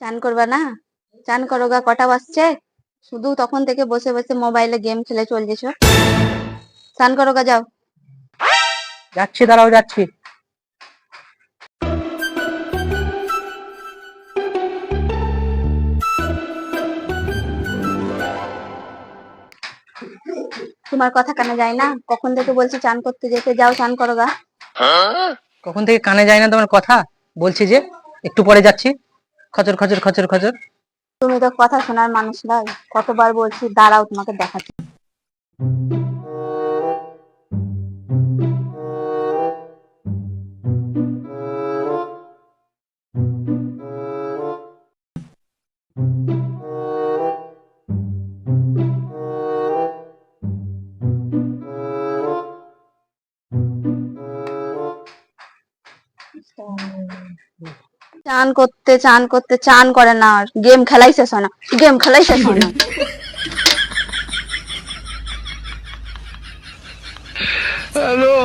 চান করবা না? চান করো গা, কটা বাজছে? শুধু তখন থেকে বসে বসে মোবাইলে গেম খেলে চলছেছ। চান করো গা, যাও। যাচ্ছি, দাঁড়াও, যাচ্ছি। তোমার কথা কানে যায় না? কখন থেকে বলছি চান করতে যেতে, যাও চান করো গা। কখন থেকে কানে যায় না তোমার কথা? বলছি যে একটু পরে যাচ্ছি। খচর খচর খচর খচর। তুমি তো কথা শোনার মানুষ নয়, কতবার বলছি দাঁড়াও তোমাকে দেখাচ্ছি। চান করতে চান করতে চান করে না, আর গেম খেলাই শেষ হয় না, গেম খেলাই শেষ হয় না। हेलो